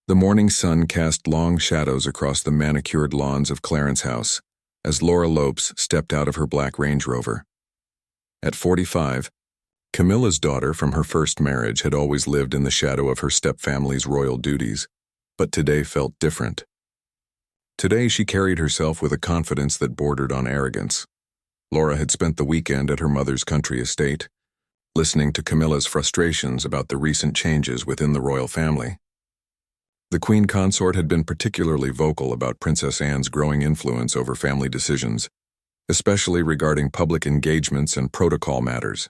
The morning sun cast long shadows across the manicured lawns of Clarence House as Laura Lopes stepped out of her black Range Rover. At 45, Camilla's daughter from her first marriage had always lived in the shadow of her stepfamily's royal duties, but today felt different. Today she carried herself with a confidence that bordered on arrogance. Laura had spent the weekend at her mother's country estate, listening to Camilla's frustrations about the recent changes within the royal family. The Queen Consort had been particularly vocal about Princess Anne's growing influence over family decisions, especially regarding public engagements and protocol matters.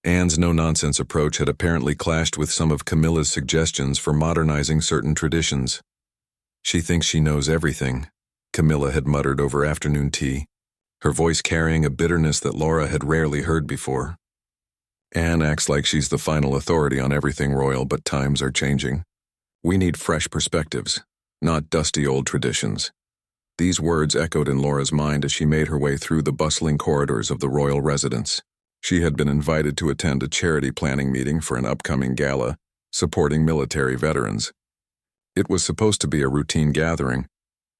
Anne's no-nonsense approach had apparently clashed with some of Camilla's suggestions for modernizing certain traditions. "She thinks she knows everything," Camilla had muttered over afternoon tea, her voice carrying a bitterness that Laura had rarely heard before. "Anne acts like she's the final authority on everything royal, but times are changing. We need fresh perspectives, not dusty old traditions." These words echoed in Laura's mind as she made her way through the bustling corridors of the royal residence. She had been invited to attend a charity planning meeting for an upcoming gala supporting military veterans. It was supposed to be a routine gathering,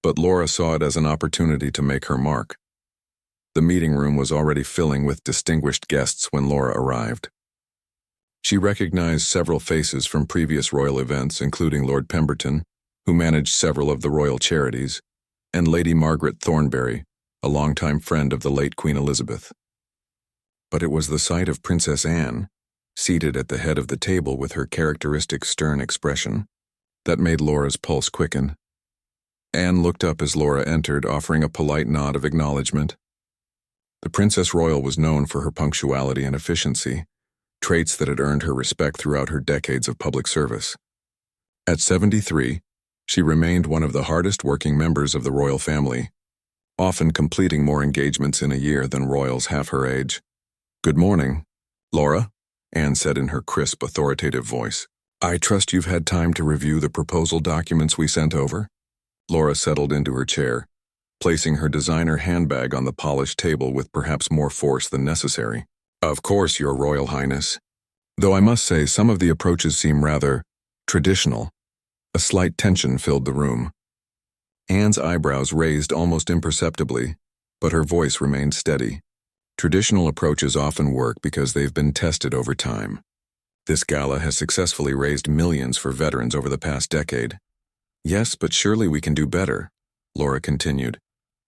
but Laura saw it as an opportunity to make her mark. The meeting room was already filling with distinguished guests when Laura arrived. She recognized several faces from previous royal events, including Lord Pemberton, who managed several of the royal charities, and Lady Margaret Thornbury, a longtime friend of the late Queen Elizabeth. But it was the sight of Princess Anne, seated at the head of the table with her characteristic stern expression, that made Laura's pulse quicken. Anne looked up as Laura entered, offering a polite nod of acknowledgement. The Princess Royal was known for her punctuality and efficiency, traits that had earned her respect throughout her decades of public service. At 73, she remained one of the hardest-working members of the royal family, often completing more engagements in a year than royals half her age. "Good morning, Laura," Anne said in her crisp, authoritative voice. "I trust you've had time to review the proposal documents we sent over?" Laura settled into her chair, placing her designer handbag on the polished table with perhaps more force than necessary. "Of course, Your Royal Highness. Though I must say some of the approaches seem rather traditional." A slight tension filled the room. Anne's eyebrows raised almost imperceptibly, but her voice remained steady. "Traditional approaches often work because they've been tested over time. This gala has successfully raised millions for veterans over the past decade." "Yes, but surely we can do better," Laura continued,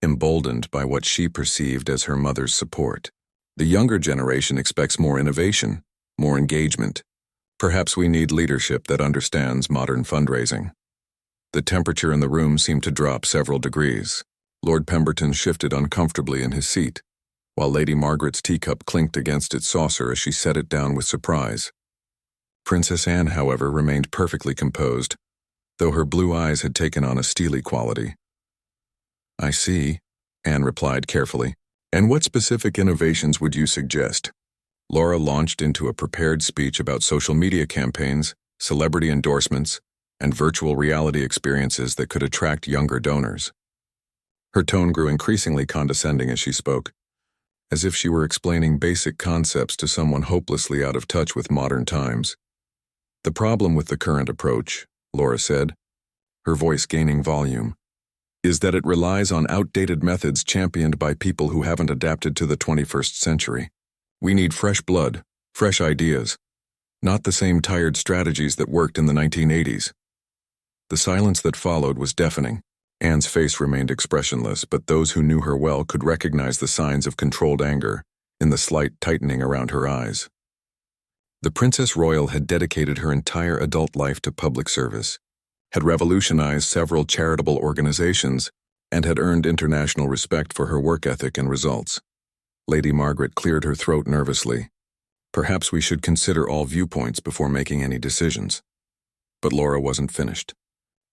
emboldened by what she perceived as her mother's support. "The younger generation expects more innovation, more engagement. Perhaps we need leadership that understands modern fundraising." The temperature in the room seemed to drop several degrees. Lord Pemberton shifted uncomfortably in his seat, while Lady Margaret's teacup clinked against its saucer as she set it down with surprise. Princess Anne, however, remained perfectly composed, though her blue eyes had taken on a steely quality. "I see," Anne replied carefully. "And what specific innovations would you suggest?" Laura launched into a prepared speech about social media campaigns, celebrity endorsements, and virtual reality experiences that could attract younger donors. Her tone grew increasingly condescending as she spoke, as if she were explaining basic concepts to someone hopelessly out of touch with modern times. "The problem with the current approach," Laura said, her voice gaining volume, "is that it relies on outdated methods championed by people who haven't adapted to the 21st century. We need fresh blood, fresh ideas, not the same tired strategies that worked in the 1980s. The silence that followed was deafening. Anne's face remained expressionless, but those who knew her well could recognize the signs of controlled anger in the slight tightening around her eyes. The Princess Royal had dedicated her entire adult life to public service, had revolutionized several charitable organizations, and had earned international respect for her work ethic and results. Lady Margaret cleared her throat nervously. "Perhaps we should consider all viewpoints before making any decisions." But Laura wasn't finished.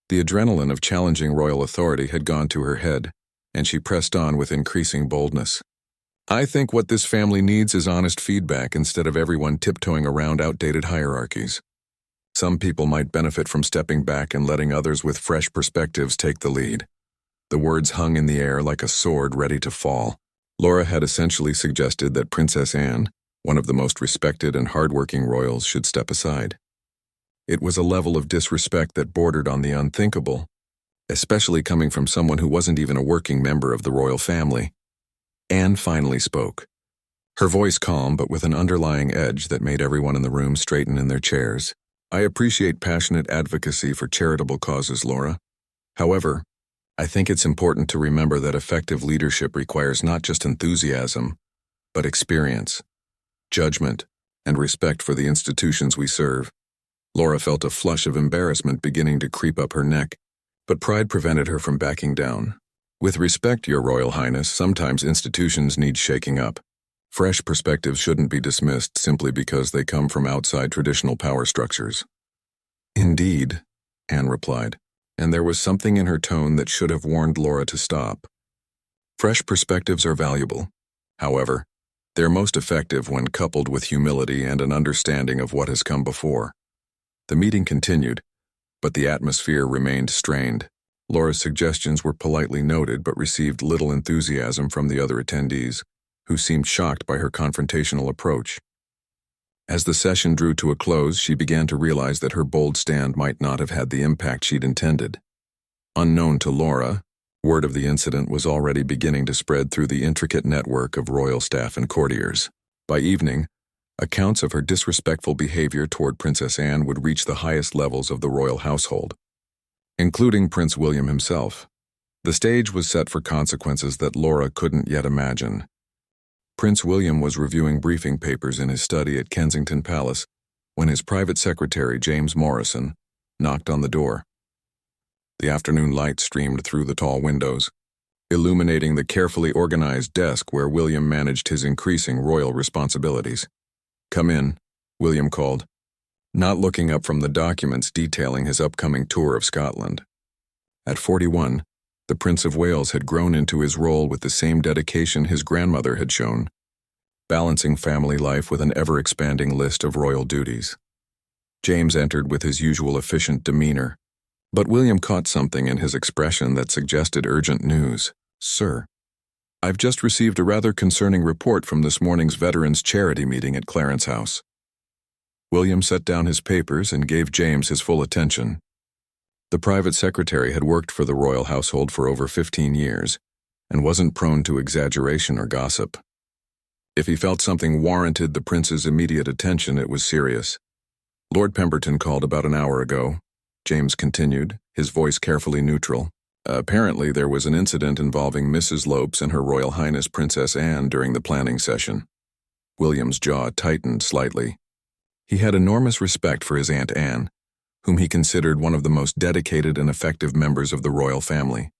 The adrenaline of challenging royal authority had gone to her head, and she pressed on with increasing boldness. "I think what this family needs is honest feedback instead of everyone tiptoeing around outdated hierarchies. Some people might benefit from stepping back and letting others with fresh perspectives take the lead." The words hung in the air like a sword ready to fall. Laura had essentially suggested that Princess Anne, one of the most respected and hardworking royals, should step aside. It was a level of disrespect that bordered on the unthinkable, especially coming from someone who wasn't even a working member of the royal family. Anne finally spoke. Her voice calm but with an underlying edge that made everyone in the room straighten in their chairs. I appreciate passionate advocacy for charitable causes, Laura. However, I think it's important to remember that effective leadership requires not just enthusiasm, but experience, judgment, and respect for the institutions we serve. Laura felt a flush of embarrassment beginning to creep up her neck, but pride prevented her from backing down. With respect, Your Royal Highness, sometimes institutions need shaking up. Fresh perspectives shouldn't be dismissed simply because they come from outside traditional power structures. Indeed, Anne replied, and there was something in her tone that should have warned Laura to stop. Fresh perspectives are valuable. However, they're most effective when coupled with humility and an understanding of what has come before. The meeting continued, but the atmosphere remained strained. Laura's suggestions were politely noted but received little enthusiasm from the other attendees, who seemed shocked by her confrontational approach. As the session drew to a close, she began to realize that her bold stand might not have had the impact she'd intended. Unknown to Laura, word of the incident was already beginning to spread through the intricate network of royal staff and courtiers. By evening, accounts of her disrespectful behavior toward Princess Anne would reach the highest levels of the royal household, including Prince William himself. The stage was set for consequences that Laura couldn't yet imagine. Prince William was reviewing briefing papers in his study at Kensington Palace when his private secretary, James Morrison, knocked on the door. The afternoon light streamed through the tall windows, illuminating the carefully organized desk where William managed his increasing royal responsibilities. "Come in," William called, not looking up from the documents detailing his upcoming tour of Scotland. At 41, the Prince of Wales had grown into his role with the same dedication his grandmother had shown, balancing family life with an ever-expanding list of royal duties. James entered with his usual efficient demeanor, but William caught something in his expression that suggested urgent news. "Sir, I've just received a rather concerning report from this morning's Veterans Charity meeting at Clarence House." William set down his papers and gave James his full attention. The private secretary had worked for the royal household for over 15 years and wasn't prone to exaggeration or gossip. If he felt something warranted the prince's immediate attention, it was serious. "Lord Pemberton called about an hour ago," James continued, his voice carefully neutral. "Apparently there was an incident involving Mrs. Lopes and Her Royal Highness Princess Anne during the planning session." William's jaw tightened slightly. He had enormous respect for his Aunt Anne, whom he considered one of the most dedicated and effective members of the royal family.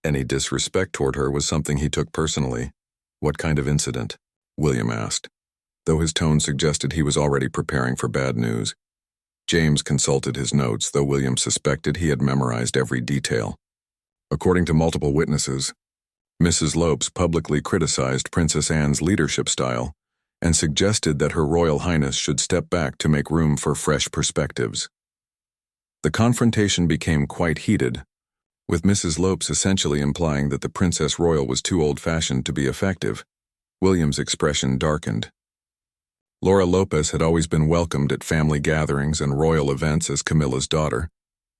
Any disrespect toward her was something he took personally. "What kind of incident?" William asked, though his tone suggested he was already preparing for bad news. James consulted his notes, though William suspected he had memorized every detail. According to multiple witnesses, Mrs. Lopes publicly criticized Princess Anne's leadership style and suggested that Her Royal Highness should step back to make room for fresh perspectives. The confrontation became quite heated, with Mrs. Lopes essentially implying that the Princess Royal was too old-fashioned to be effective. William's expression darkened. Laura Lopez had always been welcomed at family gatherings and royal events as Camilla's daughter,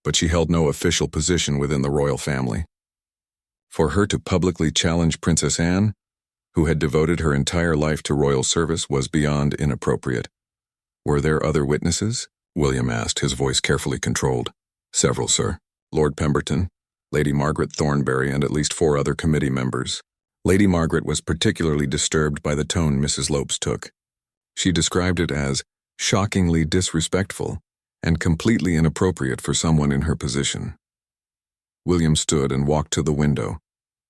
but she held no official position within the royal family. For her to publicly challenge Princess Anne, who had devoted her entire life to royal service, was beyond inappropriate. "Were there other witnesses?" William asked, his voice carefully controlled. "Several, sir. Lord Pemberton, Lady Margaret Thornbury, and at least 4 other committee members." Lady Margaret was particularly disturbed by the tone Mrs. Lopes took. She described it as shockingly disrespectful and completely inappropriate for someone in her position. William stood and walked to the window,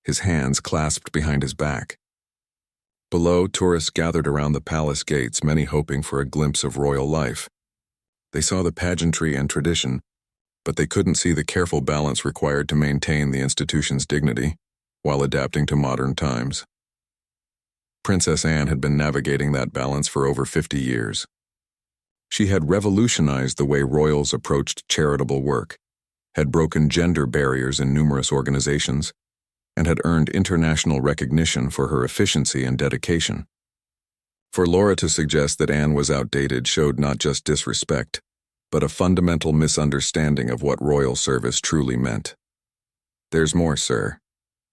his hands clasped behind his back. Below, tourists gathered around the palace gates, many hoping for a glimpse of royal life. They saw the pageantry and tradition, but they couldn't see the careful balance required to maintain the institution's dignity while adapting to modern times. Princess Anne had been navigating that balance for over 50 years. She had revolutionized the way royals approached charitable work, had broken gender barriers in numerous organizations, and had earned international recognition for her efficiency and dedication. For Laura to suggest that Anne was outdated showed not just disrespect, but a fundamental misunderstanding of what royal service truly meant. "There's more, sir,"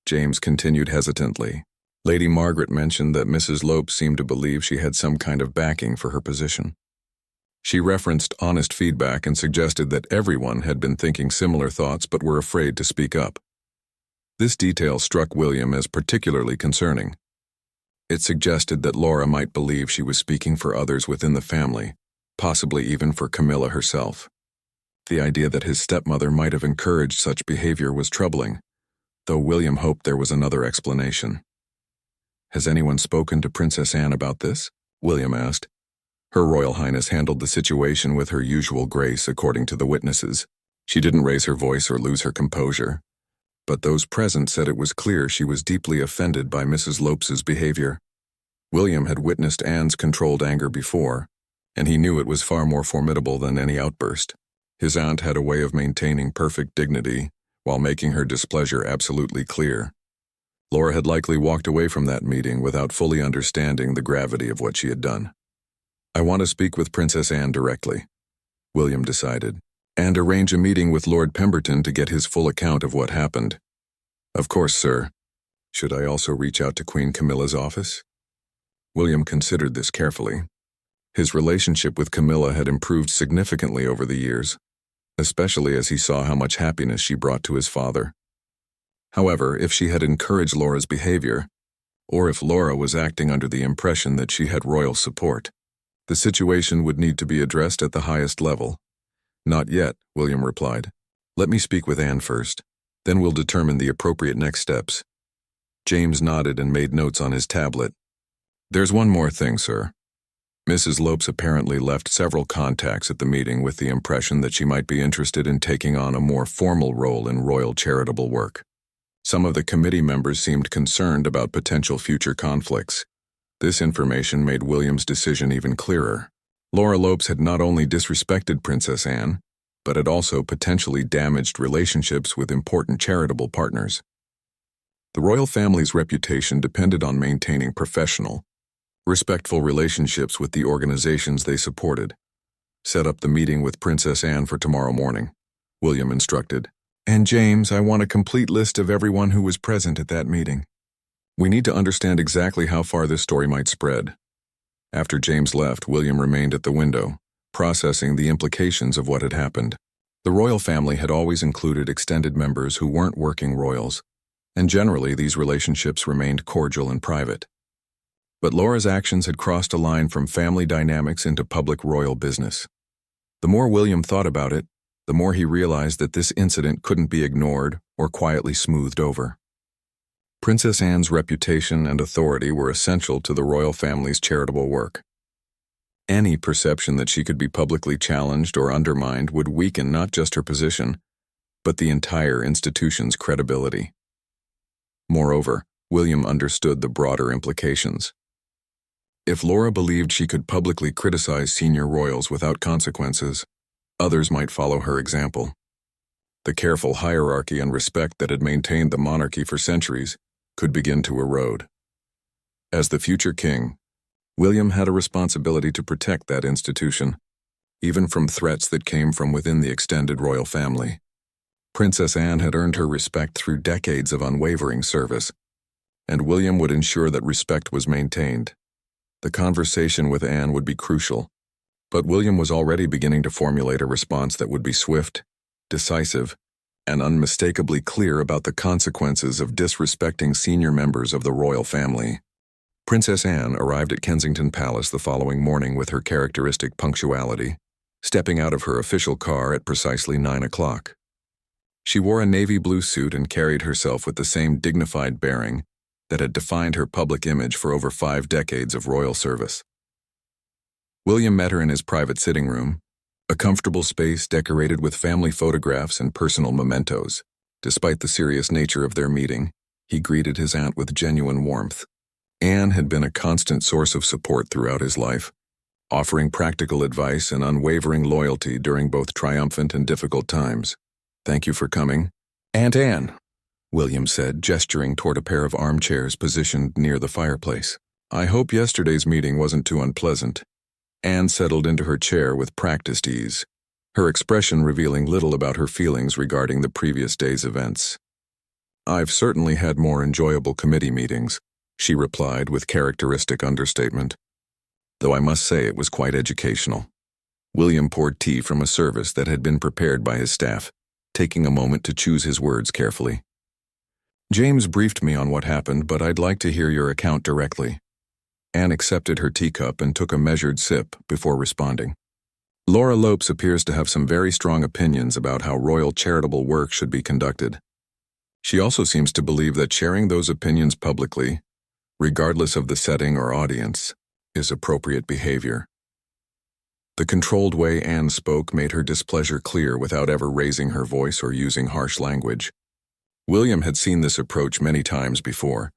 James continued hesitantly. Lady Margaret mentioned that Mrs. Lopes seemed to believe she had some kind of backing for her position. She referenced honest feedback and suggested that everyone had been thinking similar thoughts but were afraid to speak up. This detail struck William as particularly concerning. It suggested that Laura might believe she was speaking for others within the family, possibly even for Camilla herself. The idea that his stepmother might have encouraged such behavior was troubling, though William hoped there was another explanation. "Has anyone spoken to Princess Anne about this?" William asked. Her Royal Highness handled the situation with her usual grace, according to the witnesses. She didn't raise her voice or lose her composure, but those present said it was clear she was deeply offended by Mrs. Lopes's behavior. William had witnessed Anne's controlled anger before, and he knew it was far more formidable than any outburst. His aunt had a way of maintaining perfect dignity while making her displeasure absolutely clear. Laura had likely walked away from that meeting without fully understanding the gravity of what she had done. "I want to speak with Princess Anne directly," William decided, "and arrange a meeting with Lord Pemberton to get his full account of what happened." "Of course, sir. Should I also reach out to Queen Camilla's office?" William considered this carefully. His relationship with Camilla had improved significantly over the years, especially as he saw how much happiness she brought to his father. However, if she had encouraged Laura's behavior, or if Laura was acting under the impression that she had royal support, the situation would need to be addressed at the highest level. "Not yet," William replied. "Let me speak with Anne first. Then we'll determine the appropriate next steps." James nodded and made notes on his tablet. "There's one more thing, sir. Mrs. Lopes apparently left several contacts at the meeting with the impression that she might be interested in taking on a more formal role in royal charitable work. Some of the committee members seemed concerned about potential future conflicts. This information made William's decision even clearer. Laura Lopes had not only disrespected Princess Anne, but had also potentially damaged relationships with important charitable partners. The royal family's reputation depended on maintaining professional, respectful relationships with the organizations they supported. "Set up the meeting with Princess Anne for tomorrow morning," William instructed. "And James, I want a complete list of everyone who was present at that meeting. We need to understand exactly how far this story might spread." After James left, William remained at the window, processing the implications of what had happened. The royal family had always included extended members who weren't working royals, and generally these relationships remained cordial and private. But Laura's actions had crossed a line from family dynamics into public royal business. The more William thought about it, the more he realized that this incident couldn't be ignored or quietly smoothed over. Princess Anne's reputation and authority were essential to the royal family's charitable work. Any perception that she could be publicly challenged or undermined would weaken not just her position, but the entire institution's credibility. Moreover, William understood the broader implications. If Laura believed she could publicly criticize senior royals without consequences, others might follow her example. The careful hierarchy and respect that had maintained the monarchy for centuries could begin to erode. As the future king, William had a responsibility to protect that institution, even from threats that came from within the extended royal family. Princess Anne had earned her respect through decades of unwavering service, and William would ensure that respect was maintained. The conversation with Anne would be crucial, but William was already beginning to formulate a response that would be swift, decisive, and unmistakably clear about the consequences of disrespecting senior members of the royal family. Princess Anne arrived at Kensington Palace the following morning with her characteristic punctuality, stepping out of her official car at precisely 9 o'clock. She wore a navy blue suit and carried herself with the same dignified bearing that had defined her public image for over 5 decades of royal service. William met her in his private sitting room, a comfortable space decorated with family photographs and personal mementos. Despite the serious nature of their meeting, he greeted his aunt with genuine warmth. Anne had been a constant source of support throughout his life, offering practical advice and unwavering loyalty during both triumphant and difficult times. "Thank you for coming, Aunt Anne," William said, gesturing toward a pair of armchairs positioned near the fireplace. "I hope yesterday's meeting wasn't too unpleasant." Anne settled into her chair with practiced ease. her expression revealing little about her feelings regarding the previous day's events. "I've certainly had more enjoyable committee meetings," she replied with characteristic understatement. "Though I must say it was quite educational." William poured tea from a service that had been prepared by his staff, taking a moment to choose his words carefully. "James briefed me on what happened, but I'd like to hear your account directly." Anne accepted her teacup and took a measured sip before responding. "Laura Lopes appears to have some very strong opinions about how royal charitable work should be conducted. She also seems to believe that sharing those opinions publicly, regardless of the setting or audience, is appropriate behavior." The controlled way Anne spoke made her displeasure clear without ever raising her voice or using harsh language. William had seen this approach many times before,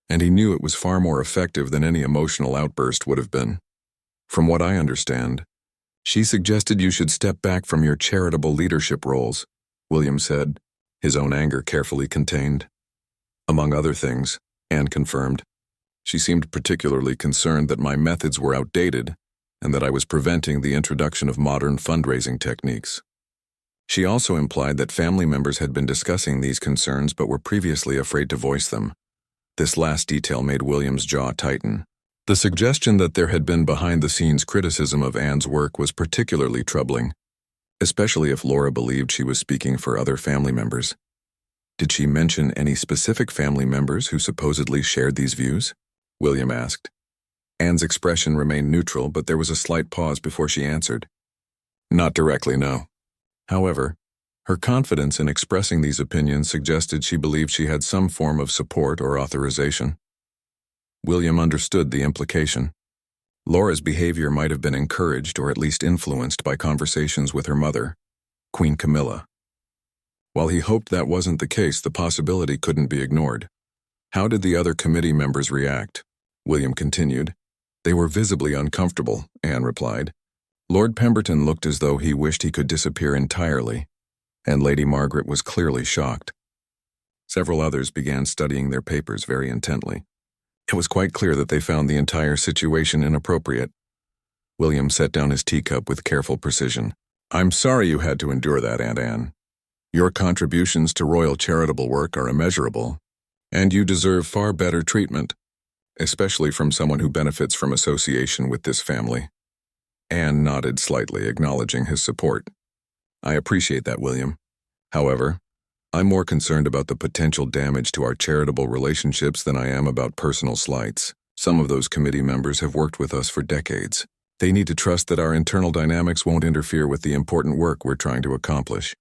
and he knew it was far more effective than any emotional outburst would have been. "From what I understand, she suggested you should step back from your charitable leadership roles," William said, his own anger carefully contained. "Among other things," Anne confirmed, "she seemed particularly concerned that my methods were outdated and that I was preventing the introduction of modern fundraising techniques. She also implied that family members had been discussing these concerns but were previously afraid to voice them." This last detail made William's jaw tighten. The suggestion that there had been behind-the-scenes criticism of Anne's work was particularly troubling, especially if Laura believed she was speaking for other family members. "Did she mention any specific family members who supposedly shared these views?" William asked. Anne's expression remained neutral, but there was a slight pause before she answered. "Not directly, no. However, her confidence in expressing these opinions suggested she believed she had some form of support or authorization." William understood the implication. Laura's behavior might have been encouraged or at least influenced by conversations with her mother, Queen Camilla. While he hoped that wasn't the case, the possibility couldn't be ignored. "How did the other committee members react?" William continued. "They were visibly uncomfortable," Anne replied. "Lord Pemberton looked as though he wished he could disappear entirely, and Lady Margaret was clearly shocked." Several others began studying their papers very intently. It was quite clear that they found the entire situation inappropriate. William set down his teacup with careful precision. "I'm sorry you had to endure that, Aunt Anne. Your contributions to royal charitable work are immeasurable, and you deserve far better treatment, especially from someone who benefits from association with this family." Anne nodded slightly, acknowledging his support. "I appreciate that, William. However, I'm more concerned about the potential damage to our charitable relationships than I am about personal slights. Some of those committee members have worked with us for decades. They need to trust that our internal dynamics won't interfere with the important work we're trying to accomplish."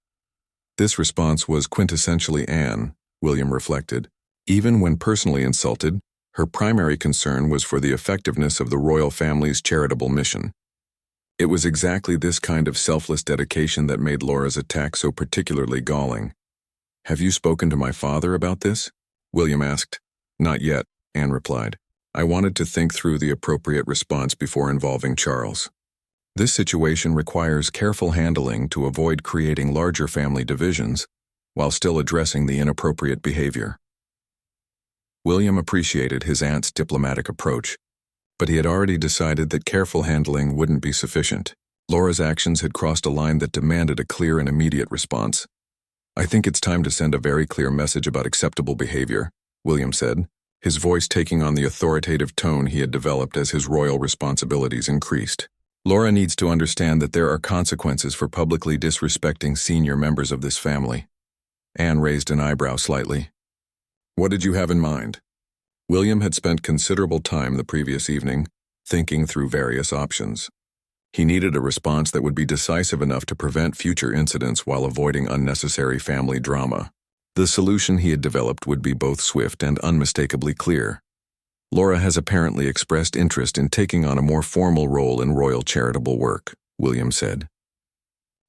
This response was quintessentially Anne, William reflected. Even when personally insulted, her primary concern was for the effectiveness of the royal family's charitable mission. It was exactly this kind of selfless dedication that made Laura's attack so particularly galling. "Have you spoken to my father about this?" William asked. "Not yet," Anne replied. "I wanted to think through the appropriate response before involving Charles. This situation requires careful handling to avoid creating larger family divisions while still addressing the inappropriate behavior." William appreciated his aunt's diplomatic approach, but he had already decided that careful handling wouldn't be sufficient. Laura's actions had crossed a line that demanded a clear and immediate response. "I think it's time to send a very clear message about acceptable behavior," William said, his voice taking on the authoritative tone he had developed as his royal responsibilities increased. "Laura needs to understand that there are consequences for publicly disrespecting senior members of this family." Anne raised an eyebrow slightly. "What did you have in mind?" William had spent considerable time the previous evening thinking through various options. He needed a response that would be decisive enough to prevent future incidents while avoiding unnecessary family drama. The solution he had developed would be both swift and unmistakably clear. "Laura has apparently expressed interest in taking on a more formal role in royal charitable work," William said.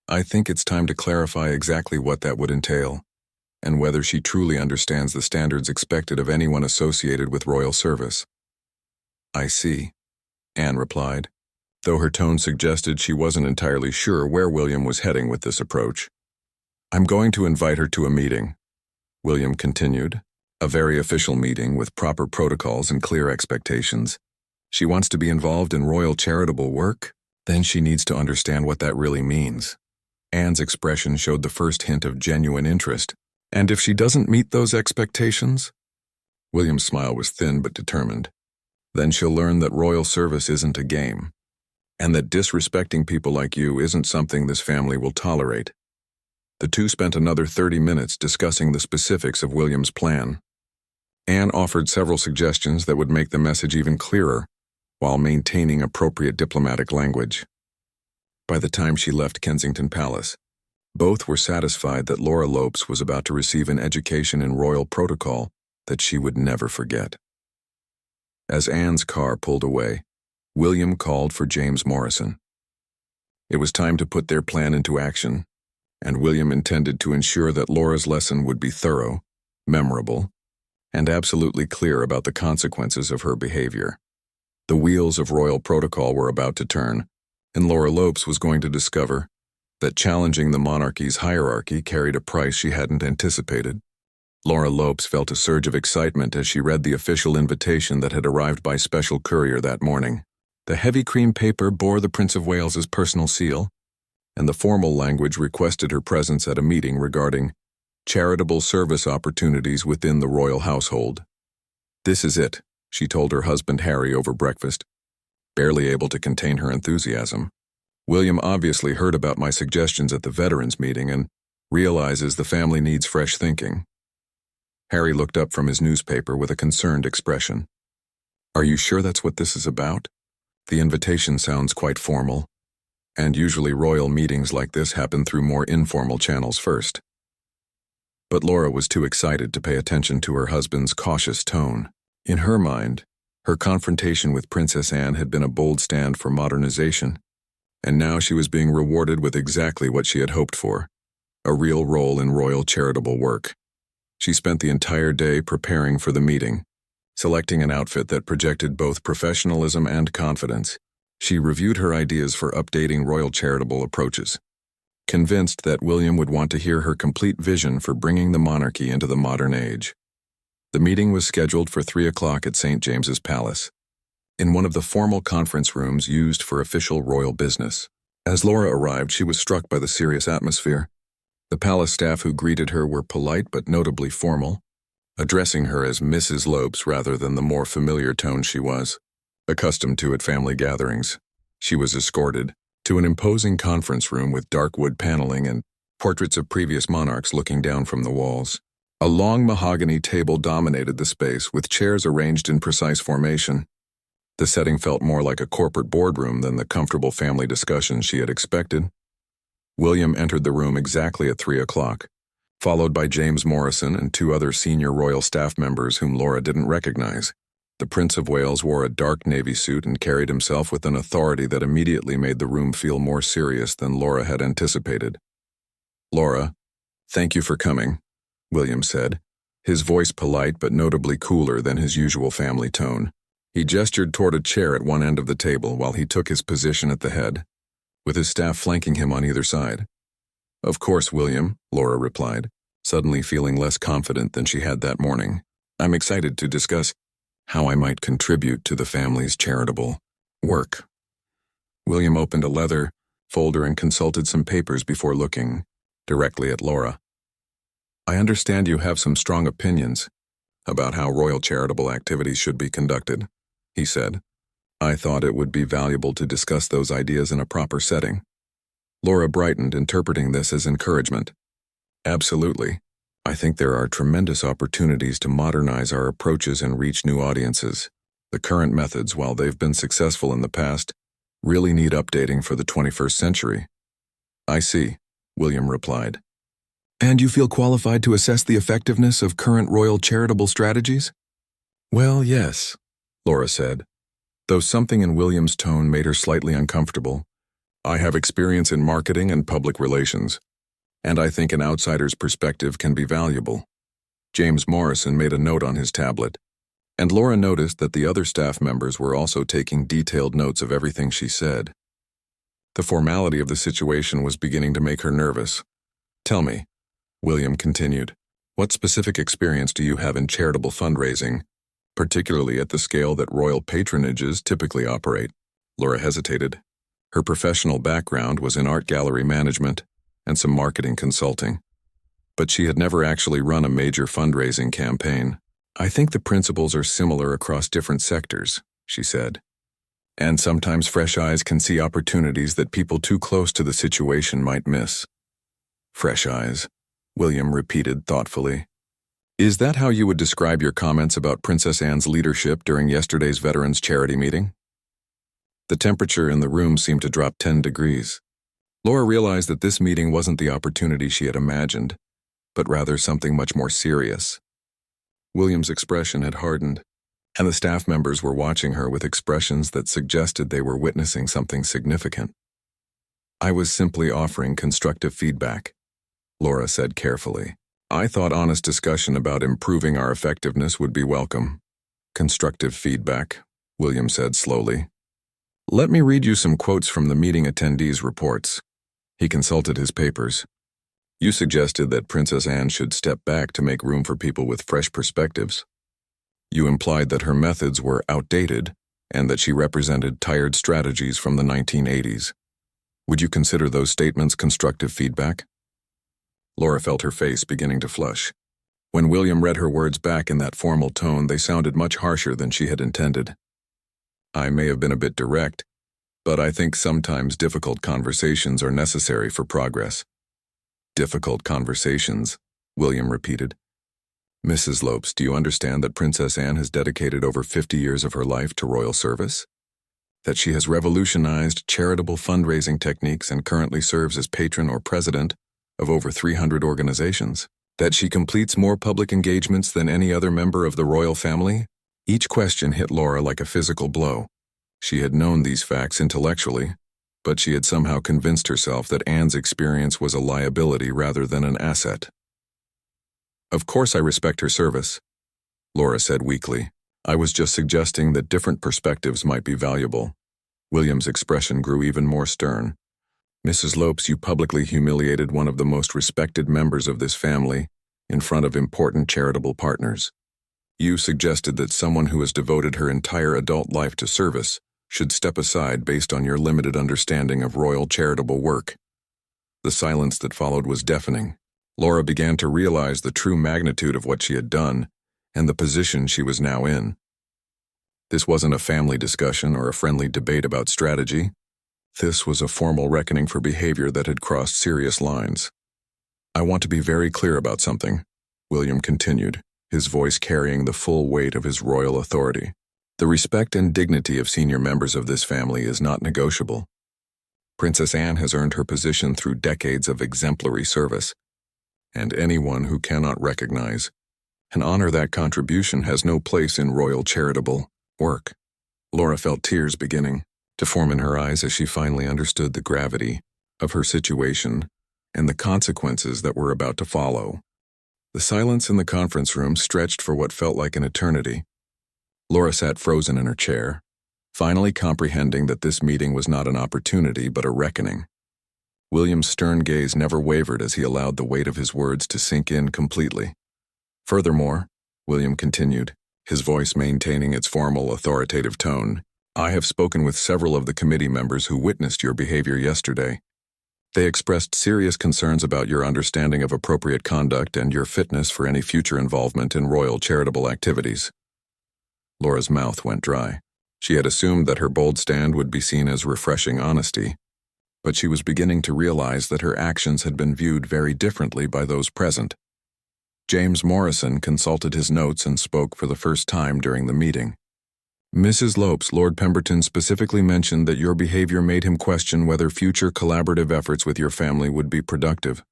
"I think it's time to clarify exactly what that would entail, and whether she truly understands the standards expected of anyone associated with royal service." "I see," Anne replied, though her tone suggested she wasn't entirely sure where William was heading with this approach. "I'm going to invite her to a meeting," William continued, "a very official meeting with proper protocols and clear expectations. She wants to be involved in royal charitable work? Then she needs to understand what that really means. Anne's expression showed the first hint of genuine interest. And if she doesn't meet those expectations? William's smile was thin but determined. Then she'll learn that royal service isn't a game, and that disrespecting people like you isn't something this family will tolerate. The two spent another 30 minutes discussing the specifics of William's plan. Anne offered several suggestions that would make the message even clearer, while maintaining appropriate diplomatic language. By the time she left Kensington Palace, both were satisfied that Laura Lopes was about to receive an education in royal protocol that she would never forget. As Anne's car pulled away, William called for James Morrison. It was time to put their plan into action, and William intended to ensure that Laura's lesson would be thorough, memorable, and absolutely clear about the consequences of her behavior. The wheels of royal protocol were about to turn, and Laura Lopes was going to discover that challenging the monarchy's hierarchy carried a price she hadn't anticipated. Laura Lopes felt a surge of excitement as she read the official invitation that had arrived by special courier that morning. The heavy cream paper bore the Prince of Wales's personal seal, and the formal language requested her presence at a meeting regarding charitable service opportunities within the royal household. "This is it," she told her husband Harry over breakfast, barely able to contain her enthusiasm. "William obviously heard about my suggestions at the veterans meeting and realizes the family needs fresh thinking." Harry looked up from his newspaper with a concerned expression. "Are you sure that's what this is about? The invitation sounds quite formal, and usually royal meetings like this happen through more informal channels first." But Laura was too excited to pay attention to her husband's cautious tone. In her mind, her confrontation with Princess Anne had been a bold stand for modernization, and now she was being rewarded with exactly what she had hoped for, a real role in royal charitable work. She spent the entire day preparing for the meeting, selecting an outfit that projected both professionalism and confidence. She reviewed her ideas for updating royal charitable approaches, convinced that William would want to hear her complete vision for bringing the monarchy into the modern age. The meeting was scheduled for 3 o'clock at St. James's Palace, in one of the formal conference rooms used for official royal business. As Laura arrived, she was struck by the serious atmosphere. The palace staff who greeted her were polite but notably formal, addressing her as Mrs. Lopes rather than the more familiar tone she was accustomed to at family gatherings. She was escorted to an imposing conference room with dark wood paneling and portraits of previous monarchs looking down from the walls. A long mahogany table dominated the space, with chairs arranged in precise formation. The setting felt more like a corporate boardroom than the comfortable family discussions she had expected. William entered the room exactly at 3 o'clock, followed by James Morrison and 2 other senior royal staff members whom Laura didn't recognize. The Prince of Wales wore a dark navy suit and carried himself with an authority that immediately made the room feel more serious than Laura had anticipated. "Laura, thank you for coming," William said, his voice polite but notably cooler than his usual family tone. He gestured toward a chair at one end of the table while he took his position at the head, with his staff flanking him on either side. "Of course, William," Laura replied, suddenly feeling less confident than she had that morning. "I'm excited to discuss how I might contribute to the family's charitable work." William opened a leather folder and consulted some papers before looking directly at Laura. "I understand you have some strong opinions about how royal charitable activities should be conducted," he said. "I thought it would be valuable to discuss those ideas in a proper setting." Laura brightened, interpreting this as encouragement. "Absolutely. I think there are tremendous opportunities to modernize our approaches and reach new audiences. The current methods, while they've been successful in the past, really need updating for the 21st century." "I see," William replied. "And you feel qualified to assess the effectiveness of current royal charitable strategies?" "Well, yes," Laura said, though something in William's tone made her slightly uncomfortable. "I have experience in marketing and public relations, and I think an outsider's perspective can be valuable." James Morrison made a note on his tablet, and Laura noticed that the other staff members were also taking detailed notes of everything she said. The formality of the situation was beginning to make her nervous. "Tell me," William continued, "what specific experience do you have in charitable fundraising, particularly at the scale that royal patronages typically operate?" Laura hesitated. Her professional background was in art gallery management, and some marketing consulting. But she had never actually run a major fundraising campaign. "I think the principles are similar across different sectors," she said. "And sometimes fresh eyes can see opportunities that people too close to the situation might miss." "Fresh eyes," William repeated thoughtfully. "Is that how you would describe your comments about Princess Anne's leadership during yesterday's Veterans Charity meeting?" The temperature in the room seemed to drop 10 degrees. Laura realized that this meeting wasn't the opportunity she had imagined, but rather something much more serious. William's expression had hardened, and the staff members were watching her with expressions that suggested they were witnessing something significant. "I was simply offering constructive feedback," Laura said carefully. "I thought honest discussion about improving our effectiveness would be welcome." "Constructive feedback," William said slowly. "Let me read you some quotes from the meeting attendees' reports." He consulted his papers. "You suggested that Princess Anne should step back to make room for people with fresh perspectives. You implied that her methods were outdated and that she represented tired strategies from the 1980s. Would you consider those statements constructive feedback?" Laura felt her face beginning to flush. When William read her words back in that formal tone, they sounded much harsher than she had intended. "I may have been a bit direct, but I think sometimes difficult conversations are necessary for progress." "Difficult conversations," William repeated. "Mrs. Lopes, do you understand that Princess Anne has dedicated over 50 years of her life to royal service? That she has revolutionized charitable fundraising techniques and currently serves as patron or president of over 300 organizations? That she completes more public engagements than any other member of the royal family?" Each question hit Laura like a physical blow. She had known these facts intellectually, but she had somehow convinced herself that Anne's experience was a liability rather than an asset. "Of course I respect her service," Laura said weakly. "I was just suggesting that different perspectives might be valuable." William's expression grew even more stern. "Mrs. Lopes, you publicly humiliated one of the most respected members of this family in front of important charitable partners. You suggested that someone who has devoted her entire adult life to service should step aside based on your limited understanding of royal charitable work." The silence that followed was deafening. Laura began to realize the true magnitude of what she had done and the position she was now in. This wasn't a family discussion or a friendly debate about strategy. This was a formal reckoning for behavior that had crossed serious lines. "I want to be very clear about something," William continued, his voice carrying the full weight of his royal authority. "The respect and dignity of senior members of this family is not negotiable. Princess Anne has earned her position through decades of exemplary service, and anyone who cannot recognize and honor that contribution has no place in royal charitable work." Laura felt tears beginning to form in her eyes as she finally understood the gravity of her situation and the consequences that were about to follow. The silence in the conference room stretched for what felt like an eternity. Laura sat frozen in her chair, finally comprehending that this meeting was not an opportunity but a reckoning. William's stern gaze never wavered as he allowed the weight of his words to sink in completely. "Furthermore," William continued, his voice maintaining its formal authoritative tone, "I have spoken with several of the committee members who witnessed your behavior yesterday. They expressed serious concerns about your understanding of appropriate conduct and your fitness for any future involvement in royal charitable activities." Laura's mouth went dry. She had assumed that her bold stand would be seen as refreshing honesty, but she was beginning to realize that her actions had been viewed very differently by those present. James Morrison consulted his notes and spoke for the first time during the meeting. "Mrs. Lopes, Lord Pemberton specifically mentioned that your behavior made him question whether future collaborative efforts with your family would be productive.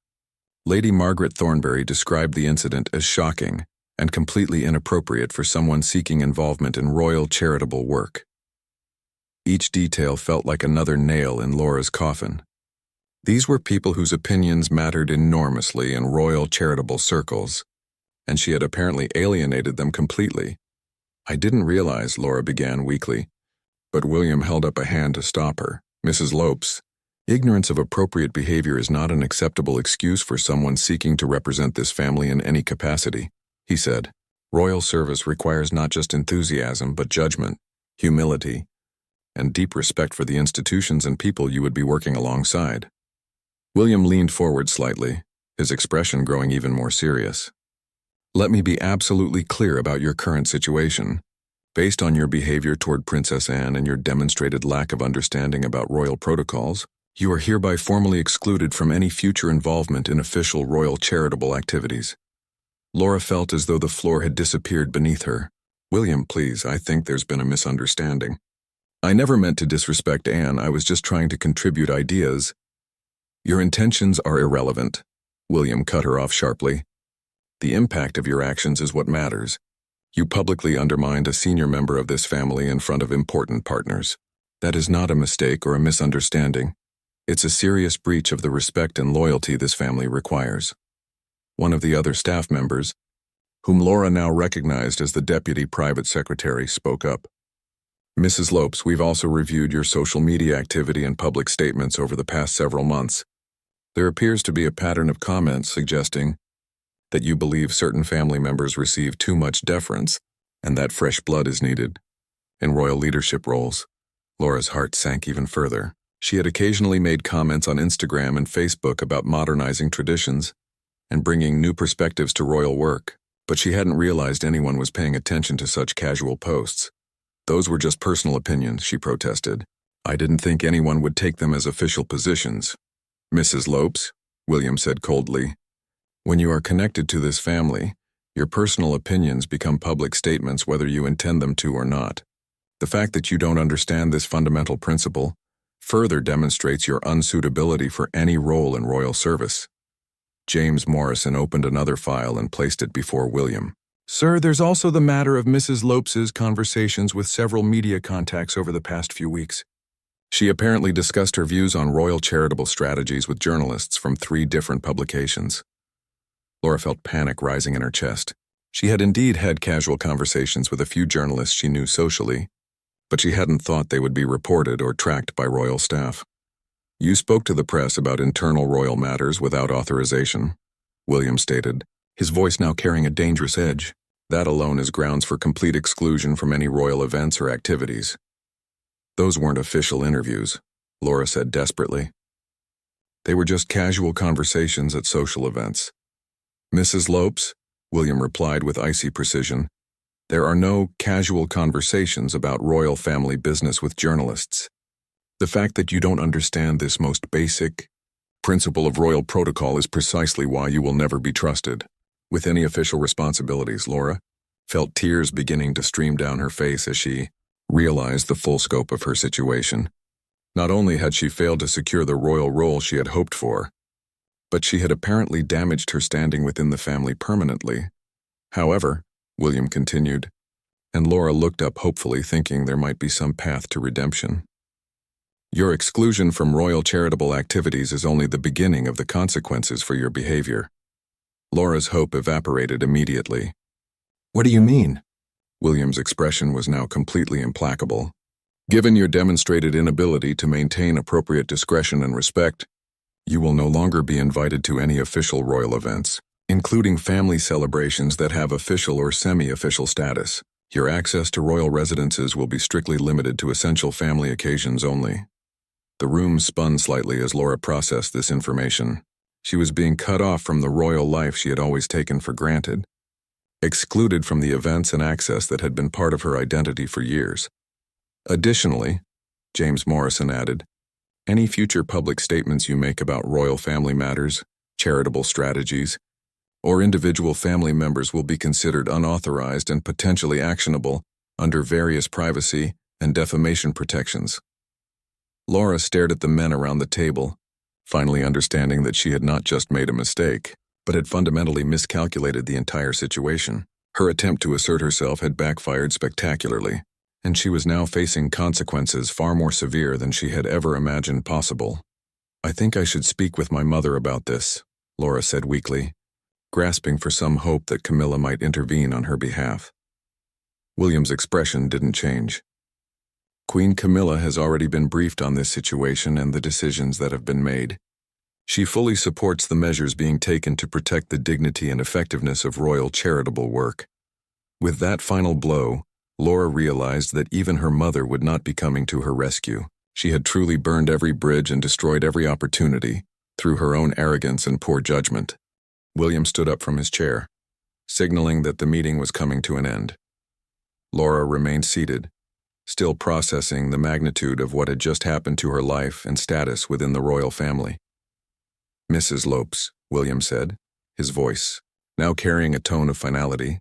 Lady Margaret Thornbury described the incident as shocking and completely inappropriate for someone seeking involvement in royal charitable work." Each detail felt like another nail in Laura's coffin. These were people whose opinions mattered enormously in royal charitable circles, and she had apparently alienated them completely. "I didn't realize," Laura began weakly, but William held up a hand to stop her. "Mrs. Lopes, ignorance of appropriate behavior is not an acceptable excuse for someone seeking to represent this family in any capacity," he said. "Royal service requires not just enthusiasm, but judgment, humility, and deep respect for the institutions and people you would be working alongside." William leaned forward slightly, his expression growing even more serious. Let me be absolutely clear about your current situation. Based on your behavior toward Princess Anne and your demonstrated lack of understanding about royal protocols, you are hereby formally excluded from any future involvement in official royal charitable activities. Laura felt as though the floor had disappeared beneath her. William, please, I think there's been a misunderstanding. I never meant to disrespect Anne, I was just trying to contribute ideas. Your intentions are irrelevant. William cut her off sharply. The impact of your actions is what matters. You publicly undermined a senior member of this family in front of important partners. That is not a mistake or a misunderstanding. It's a serious breach of the respect and loyalty this family requires. One of the other staff members, whom Laura now recognized as the deputy private secretary, spoke up. Mrs. Lopes, we've also reviewed your social media activity and public statements over the past several months. There appears to be a pattern of comments suggesting that you believe certain family members receive too much deference and that fresh blood is needed in royal leadership roles. Laura's heart sank even further. She had occasionally made comments on Instagram and Facebook about modernizing traditions and bringing new perspectives to royal work, but she hadn't realized anyone was paying attention to such casual posts. Those were just personal opinions, she protested. I didn't think anyone would take them as official positions. Mrs. Lopes, William said coldly, when you are connected to this family, your personal opinions become public statements whether you intend them to or not. The fact that you don't understand this fundamental principle further demonstrates your unsuitability for any role in royal service. James Morrison opened another file and placed it before William. Sir, there's also the matter of Mrs. Lopes's conversations with several media contacts over the past few weeks. She apparently discussed her views on royal charitable strategies with journalists from 3 different publications. Laura felt panic rising in her chest. She had indeed had casual conversations with a few journalists she knew socially, but she hadn't thought they would be reported or tracked by royal staff. You spoke to the press about internal royal matters without authorization, William stated, his voice now carrying a dangerous edge. That alone is grounds for complete exclusion from any royal events or activities. Those weren't official interviews, Laura said desperately. They were just casual conversations at social events. Mrs. Lopes, William replied with icy precision, there are no casual conversations about royal family business with journalists. The fact that you don't understand this most basic principle of royal protocol is precisely why you will never be trusted with any official responsibilities. Laura felt tears beginning to stream down her face as she realized the full scope of her situation. Not only had she failed to secure the royal role she had hoped for, but she had apparently damaged her standing within the family permanently. However, William continued, and Laura looked up hopefully, thinking there might be some path to redemption. Your exclusion from royal charitable activities is only the beginning of the consequences for your behavior. Laura's hope evaporated immediately. What do you mean? William's expression was now completely implacable. Given your demonstrated inability to maintain appropriate discretion and respect, you will no longer be invited to any official royal events, including family celebrations that have official or semi-official status. Your access to royal residences will be strictly limited to essential family occasions only. The room spun slightly as Laura processed this information. She was being cut off from the royal life she had always taken for granted, excluded from the events and access that had been part of her identity for years. Additionally, James Morrison added, any future public statements you make about royal family matters, charitable strategies, or individual family members will be considered unauthorized and potentially actionable under various privacy and defamation protections. Laura stared at the men around the table, finally understanding that she had not just made a mistake, but had fundamentally miscalculated the entire situation. Her attempt to assert herself had backfired spectacularly, and she was now facing consequences far more severe than she had ever imagined possible. I think I should speak with my mother about this, Laura said weakly, grasping for some hope that Camilla might intervene on her behalf. William's expression didn't change. Queen Camilla has already been briefed on this situation and the decisions that have been made. She fully supports the measures being taken to protect the dignity and effectiveness of royal charitable work. With that final blow, Laura realized that even her mother would not be coming to her rescue. She had truly burned every bridge and destroyed every opportunity, through her own arrogance and poor judgment. William stood up from his chair, signaling that the meeting was coming to an end. Laura remained seated, still processing the magnitude of what had just happened to her life and status within the royal family. "Mrs. Lopes," William said, his voice now carrying a tone of finality,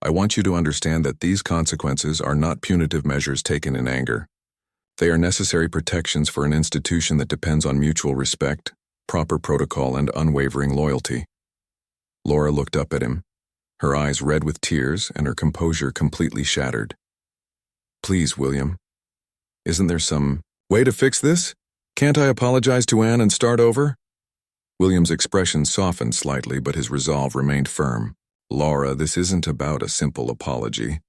"I want you to understand that these consequences are not punitive measures taken in anger. They are necessary protections for an institution that depends on mutual respect, proper protocol, and unwavering loyalty." Laura looked up at him, her eyes red with tears and her composure completely shattered. "Please, William. Isn't there some way to fix this? Can't I apologize to Anne and start over?" William's expression softened slightly, but his resolve remained firm. "Laura, this isn't about a simple apology.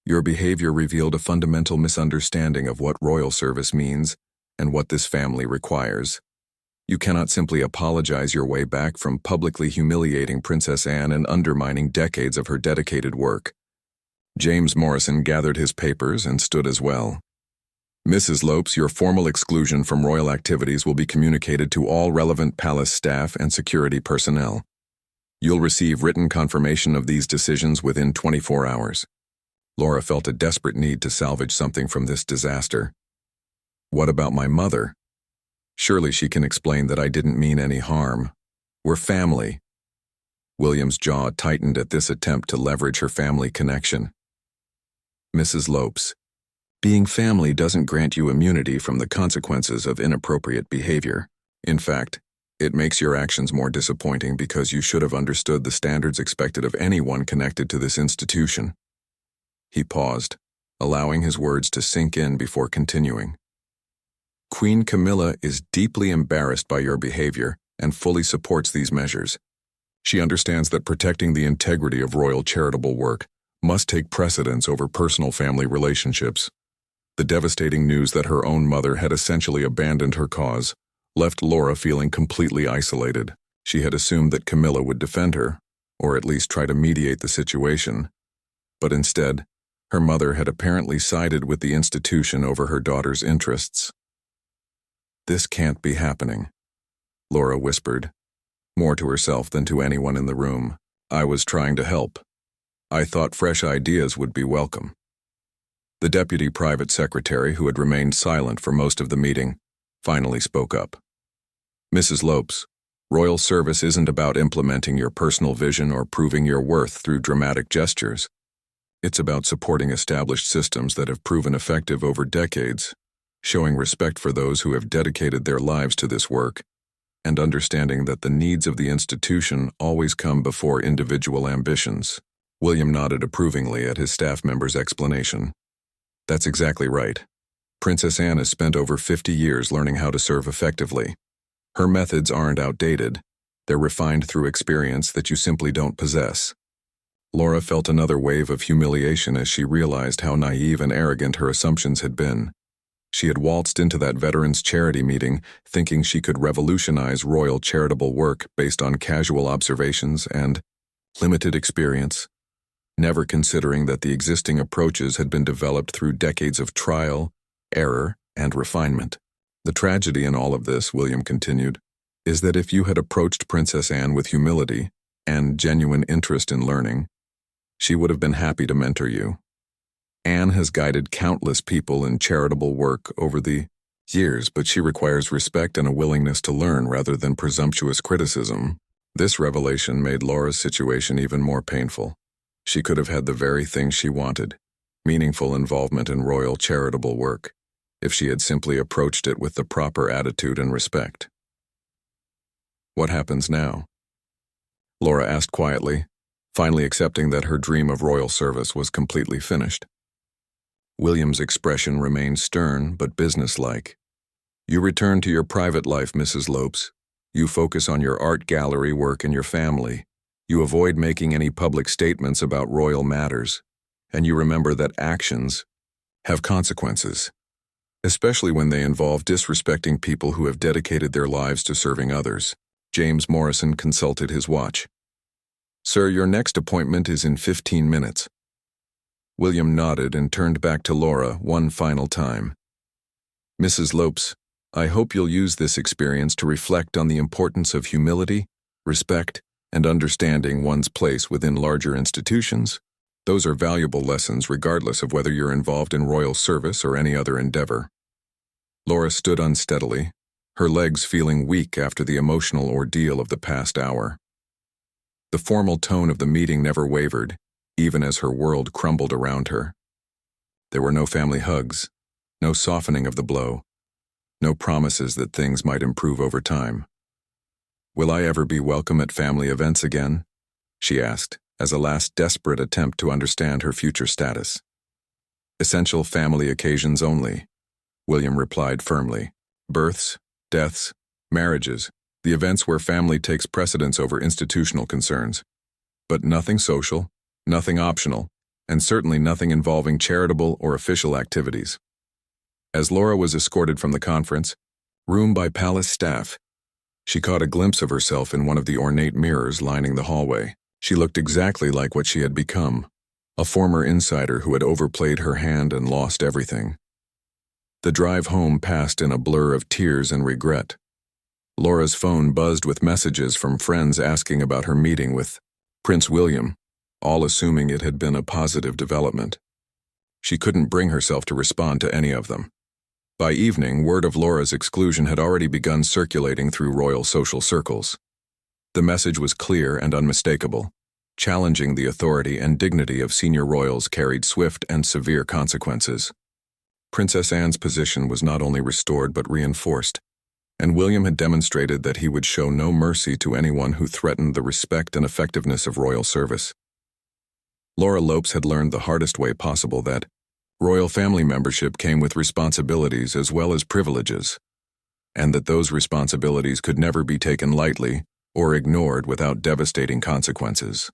Your behavior revealed a fundamental misunderstanding of what royal service means and what this family requires. You cannot simply apologize your way back from publicly humiliating Princess Anne and undermining decades of her dedicated work." James Morrison gathered his papers and stood as well. "Mrs. Lopes, your formal exclusion from royal activities will be communicated to all relevant palace staff and security personnel. You'll receive written confirmation of these decisions within 24 hours. Laura felt a desperate need to salvage something from this disaster. "What about my mother? Surely she can explain that I didn't mean any harm. We're family." William's jaw tightened at this attempt to leverage her family connection. "Mrs. Lopes, being family doesn't grant you immunity from the consequences of inappropriate behavior. In fact, it makes your actions more disappointing because you should have understood the standards expected of anyone connected to this institution." He paused, allowing his words to sink in before continuing. "Queen Camilla is deeply embarrassed by your behavior and fully supports these measures. She understands that protecting the integrity of royal charitable work must take precedence over personal family relationships." The devastating news that her own mother had essentially abandoned her cause left Laura feeling completely isolated. She had assumed that Camilla would defend her, or at least try to mediate the situation. But instead, her mother had apparently sided with the institution over her daughter's interests. "This can't be happening," Laura whispered, more to herself than to anyone in the room. "I was trying to help. I thought fresh ideas would be welcome." The deputy private secretary, who had remained silent for most of the meeting, finally spoke up. "Mrs. Lopes, royal service isn't about implementing your personal vision or proving your worth through dramatic gestures. It's about supporting established systems that have proven effective over decades, showing respect for those who have dedicated their lives to this work, and understanding that the needs of the institution always come before individual ambitions." William nodded approvingly at his staff member's explanation. "That's exactly right. Princess Anne has spent over 50 years learning how to serve effectively. Her methods aren't outdated. They're refined through experience that you simply don't possess." Laura felt another wave of humiliation as she realized how naive and arrogant her assumptions had been. She had waltzed into that veterans' charity meeting thinking she could revolutionize royal charitable work based on casual observations and limited experience, never considering that the existing approaches had been developed through decades of trial, error, and refinement. "The tragedy in all of this," William continued, "is that if you had approached Princess Anne with humility and genuine interest in learning, she would have been happy to mentor you. Anne has guided countless people in charitable work over the years, but she requires respect and a willingness to learn rather than presumptuous criticism." This revelation made Laura's situation even more painful. She could have had the very thing she wanted, meaningful involvement in royal charitable work, if she had simply approached it with the proper attitude and respect. "What happens now?" Laura asked quietly, finally accepting that her dream of royal service was completely finished. William's expression remained stern but businesslike. "You return to your private life, Mrs. Lopes. You focus on your art gallery work and your family. You avoid making any public statements about royal matters, and you remember that actions have consequences, especially when they involve disrespecting people who have dedicated their lives to serving others." James Morrison consulted his watch. "Sir, your next appointment is in 15 minutes. William nodded and turned back to Laura one final time. "Mrs. Lopes, I hope you'll use this experience to reflect on the importance of humility, respect, and understanding one's place within larger institutions. Those are valuable lessons regardless of whether you're involved in royal service or any other endeavor. Laura stood unsteadily, her legs feeling weak after the emotional ordeal of the past hour. The formal tone of the meeting never wavered, even as her world crumbled around her. There were no family hugs, no softening of the blow, no promises that things might improve over time. "Will I ever be welcome at family events again?" she asked, as a last desperate attempt to understand her future status. "Essential family occasions only," William replied firmly. "Births, deaths, marriages, the events where family takes precedence over institutional concerns. But nothing social, nothing optional, and certainly nothing involving charitable or official activities." As Laura was escorted from the conference room by palace staff, she caught a glimpse of herself in one of the ornate mirrors lining the hallway. She looked exactly like what she had become, a former insider who had overplayed her hand and lost everything. The drive home passed in a blur of tears and regret. Laura's phone buzzed with messages from friends asking about her meeting with Prince William, all assuming it had been a positive development. She couldn't bring herself to respond to any of them. By evening, word of Laura's exclusion had already begun circulating through royal social circles. The message was clear and unmistakable. Challenging the authority and dignity of senior royals carried swift and severe consequences. Princess Anne's position was not only restored but reinforced, and William had demonstrated that he would show no mercy to anyone who threatened the respect and effectiveness of royal service. Laura Lopes had learned the hardest way possible that royal family membership came with responsibilities as well as privileges, and that those responsibilities could never be taken lightly or ignored without devastating consequences.